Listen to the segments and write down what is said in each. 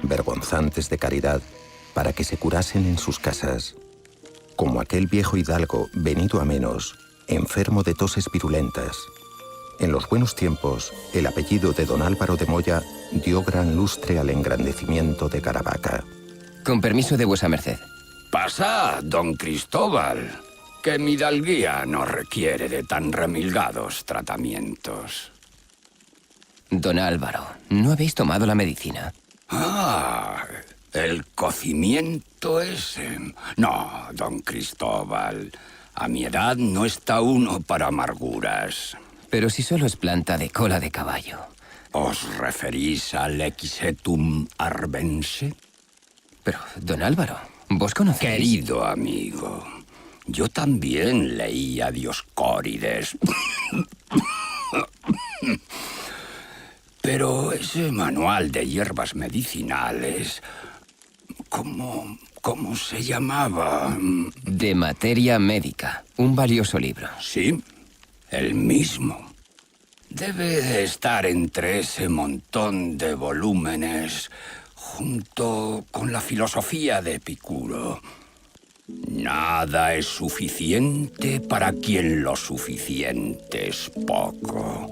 vergonzantes de caridad, para que se curasen en sus casas. Como aquel viejo hidalgo venido a menos, enfermo de toses virulentas. En los buenos tiempos, el apellido de don Álvaro de Moya dio gran lustre al engrandecimiento de Caravaca. Con permiso de vuesa merced. Pasad, don Cristóbal, que mi hidalguía no requiere de tan remilgados tratamientos. Don Álvaro, ¿no habéis tomado la medicina? Ah, el cocimiento ese. No, don Cristóbal, a mi edad no está uno para amarguras. Pero si solo es planta de cola de caballo. ¿Os referís al Equisetum arvense? Pero, don Álvaro, ¿vos conocéis? Querido amigo, yo también leí a Dioscórides. Pero ese manual de hierbas medicinales... ¿Cómo se llamaba? De materia médica. Un valioso libro. Sí, el mismo. Debe de estar entre ese montón de volúmenes, junto con la filosofía de Epicuro. Nada es suficiente para quien lo suficiente es poco.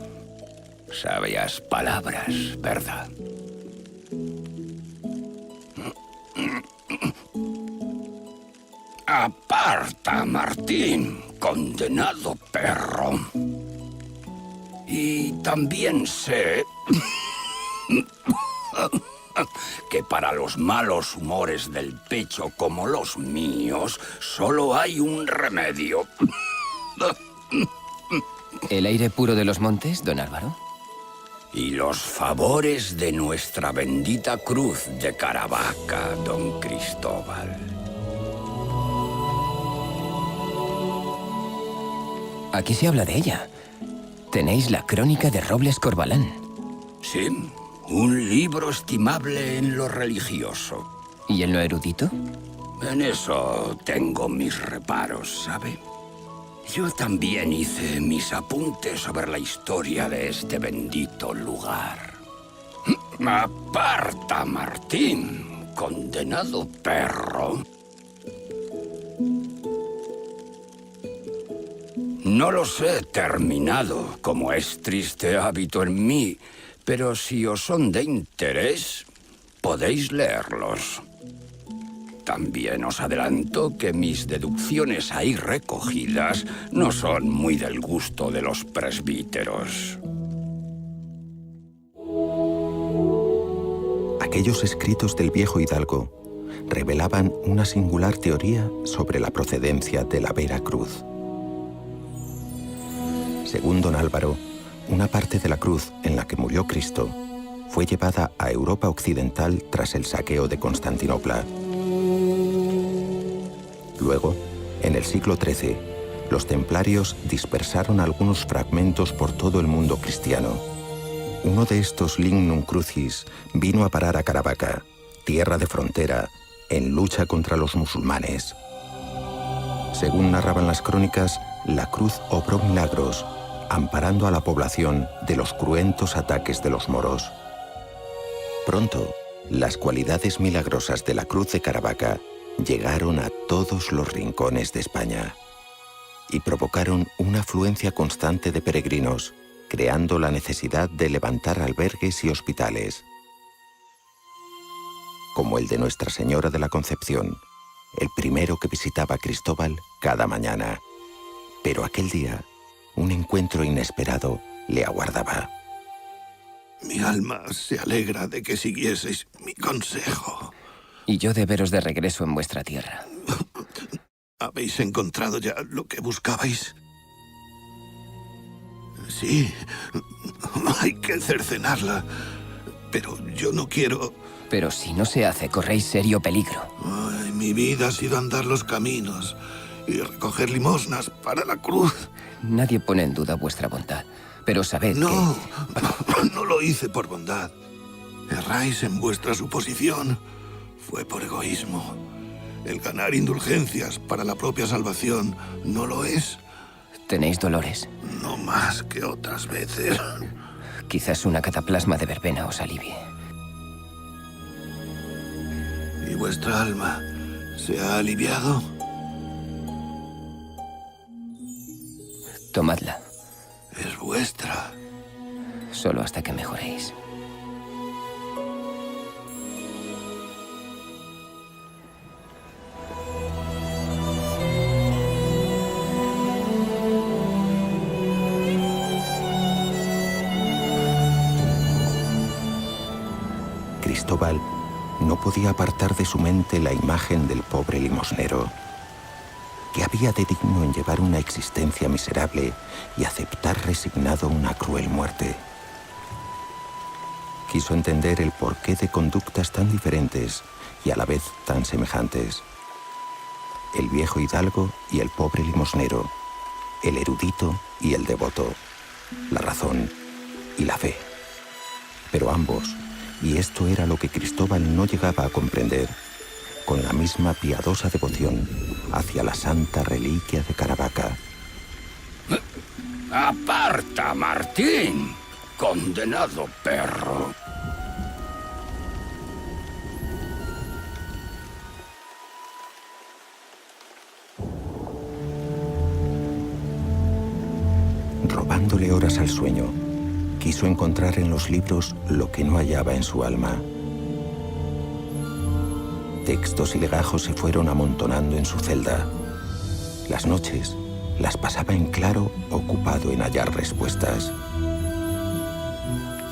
Sabias palabras, ¿verdad? Aparta, Martín, condenado perro. Y también sé que para los malos humores del pecho como los míos, solo hay un remedio. ¿El aire puro de los montes, don Álvaro? Y los favores de nuestra bendita cruz de Caravaca, don Cristóbal. Aquí se habla de ella. Tenéis la crónica de Robles Corbalán. Sí, un libro estimable en lo religioso. ¿Y en lo erudito? En eso tengo mis reparos, ¿sabe? Yo también hice mis apuntes sobre la historia de este bendito lugar. Aparta, Martín, condenado perro. No los he terminado, como es triste hábito en mí, pero si os son de interés, podéis leerlos. También os adelanto que mis deducciones ahí recogidas no son muy del gusto de los presbíteros. Aquellos escritos del viejo hidalgo revelaban una singular teoría sobre la procedencia de la Vera Cruz. Según don Álvaro, una parte de la cruz en la que murió Cristo fue llevada a Europa occidental tras el saqueo de Constantinopla. Luego, en el siglo XIII, los templarios dispersaron algunos fragmentos por todo el mundo cristiano. Uno de estos lignum crucis vino a parar a Caravaca, tierra de frontera, en lucha contra los musulmanes. Según narraban las crónicas, la cruz obró milagros, amparando a la población de los cruentos ataques de los moros. Pronto, las cualidades milagrosas de la cruz de Caravaca llegaron a todos los rincones de España y provocaron una afluencia constante de peregrinos, creando la necesidad de levantar albergues y hospitales, como el de Nuestra Señora de la Concepción, el primero que visitaba a Cristóbal cada mañana. Pero aquel día, un encuentro inesperado le aguardaba. Mi alma se alegra de que siguieseis mi consejo. Y yo de veros de regreso en vuestra tierra. ¿Habéis encontrado ya lo que buscabais? Sí, hay que cercenarla, pero yo no quiero... Pero si no se hace, corréis serio peligro. Ay, mi vida ha sido andar los caminos y recoger limosnas para la cruz. Nadie pone en duda vuestra bondad, pero sabed No, no lo hice por bondad. Erráis en vuestra suposición. Fue por egoísmo. El ganar indulgencias para la propia salvación no lo es. ¿Tenéis dolores? No más que otras veces. Quizás una cataplasma de verbena os alivie. vuestra alma se ha aliviado? Tomadla. Es vuestra. Solo hasta que mejoréis. Cristóbal no podía apartar de su mente la imagen del pobre limosnero. ¿Qué había de digno en llevar una existencia miserable y aceptar resignado una cruel muerte? Quiso entender el porqué de conductas tan diferentes y a la vez tan semejantes. El viejo hidalgo y el pobre limosnero, el erudito y el devoto, la razón y la fe. Pero ambos, y esto era lo que Cristóbal no llegaba a comprender, con la misma piadosa devoción hacia la santa reliquia de Caravaca. ¡Aparta, Martín! ¡Condenado perro! Robándole horas al sueño, quiso encontrar en los libros lo que no hallaba en su alma. Textos y legajos se fueron amontonando en su celda. Las noches las pasaba en claro, ocupado en hallar respuestas.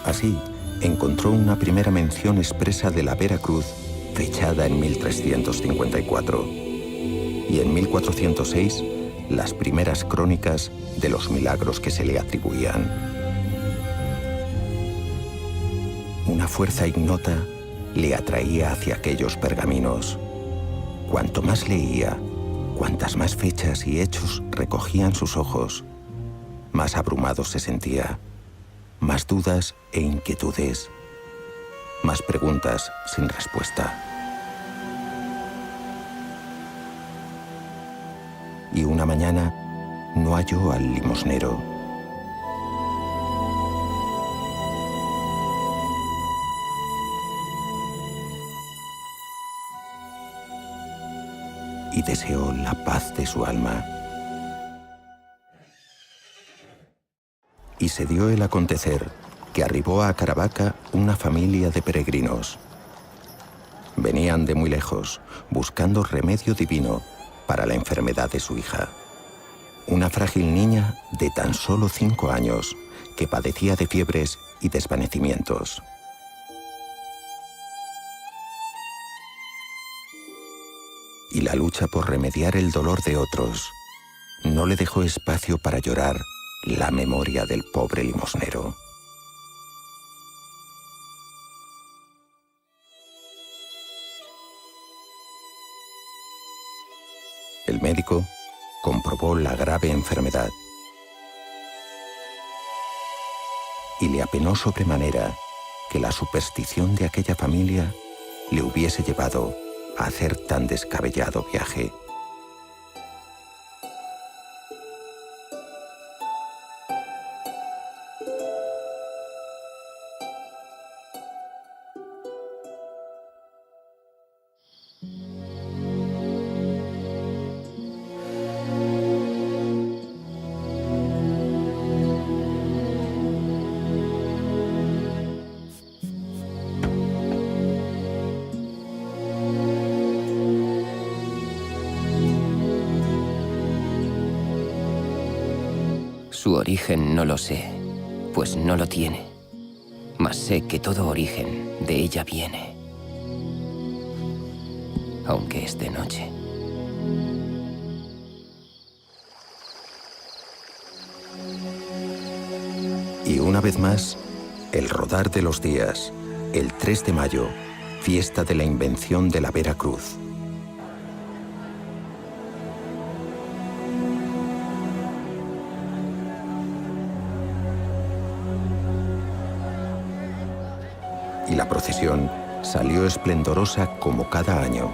Así, encontró una primera mención expresa de la Vera Cruz, fechada en 1354. Y en 1406, las primeras crónicas de los milagros que se le atribuían. Una fuerza ignota le atraía hacia aquellos pergaminos. Cuanto más leía, cuantas más fechas y hechos recogían sus ojos, más abrumado se sentía, más dudas e inquietudes, más preguntas sin respuesta. Y una mañana no halló al limosnero. Y deseó la paz de su alma. Y se dio el acontecer que arribó a Caravaca una familia de peregrinos. Venían de muy lejos, buscando remedio divino para la enfermedad de su hija. Una frágil niña de tan solo 5 años que padecía de fiebres y desvanecimientos. Y la lucha por remediar el dolor de otros no le dejó espacio para llorar la memoria del pobre limosnero. El médico comprobó la grave enfermedad y le apenó sobremanera que la superstición de aquella familia le hubiese llevado a hacer tan descabellado viaje. Su origen no lo sé, pues no lo tiene. Mas sé que todo origen de ella viene. Aunque es de noche. Y una vez más, el rodar de los días, el 3 de mayo, fiesta de la invención de la Vera Cruz. Y la procesión salió esplendorosa como cada año.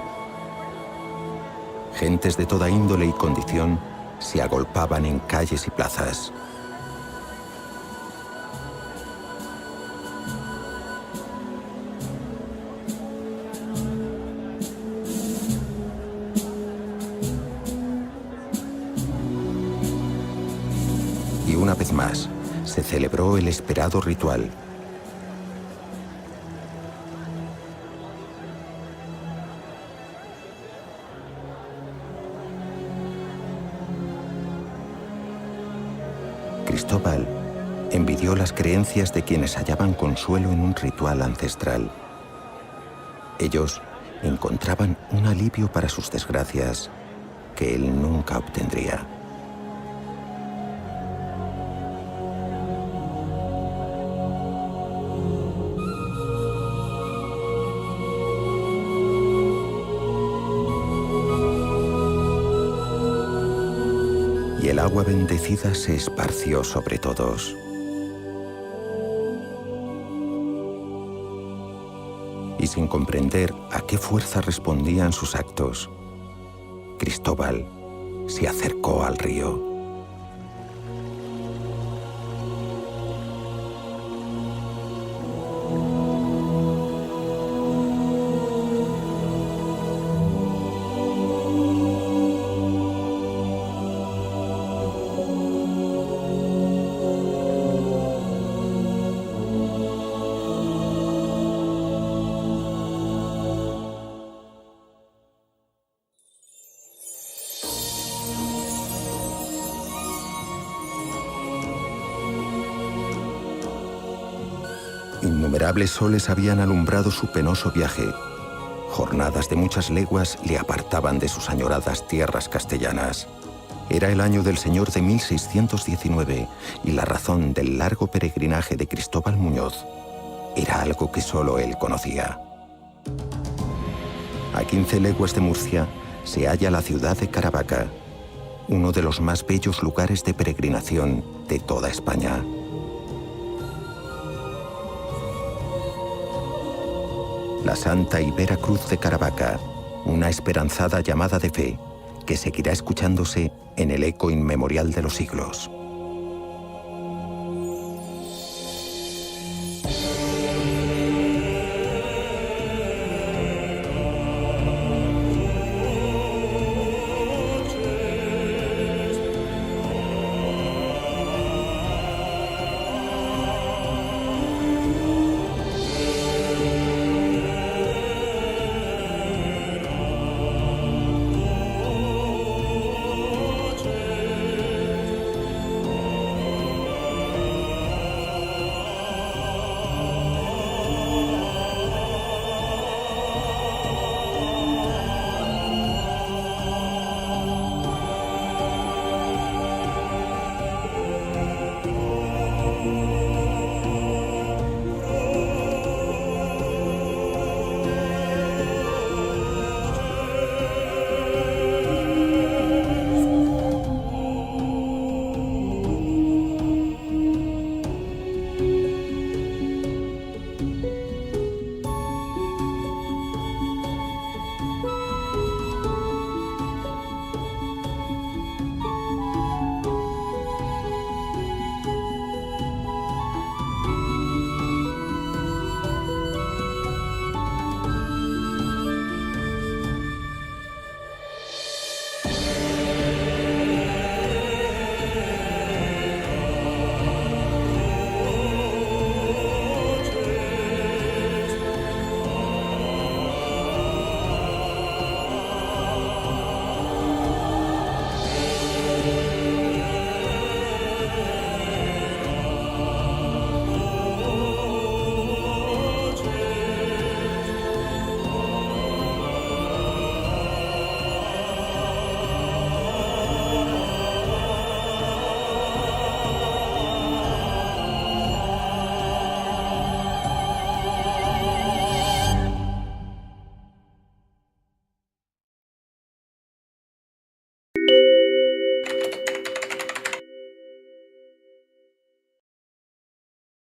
Gentes de toda índole y condición se agolpaban en calles y plazas. se celebró el esperado ritual. Cristóbal envidió las creencias de quienes hallaban consuelo en un ritual ancestral. Ellos encontraban un alivio para sus desgracias que él nunca obtendría. Y el agua bendecida se esparció sobre todos. Y sin comprender a qué fuerza respondían sus actos, Cristóbal se acercó al río. Innumerables soles habían alumbrado su penoso viaje. Jornadas de muchas leguas le apartaban de sus añoradas tierras castellanas. Era el año del Señor de 1619 y la razón del largo peregrinaje de Cristóbal Muñoz era algo que solo él conocía. A 15 leguas de Murcia se halla la ciudad de Caravaca, uno de los más bellos lugares de peregrinación de toda España. La Santa y Vera Cruz de Caravaca, una esperanzada llamada de fe que seguirá escuchándose en el eco inmemorial de los siglos.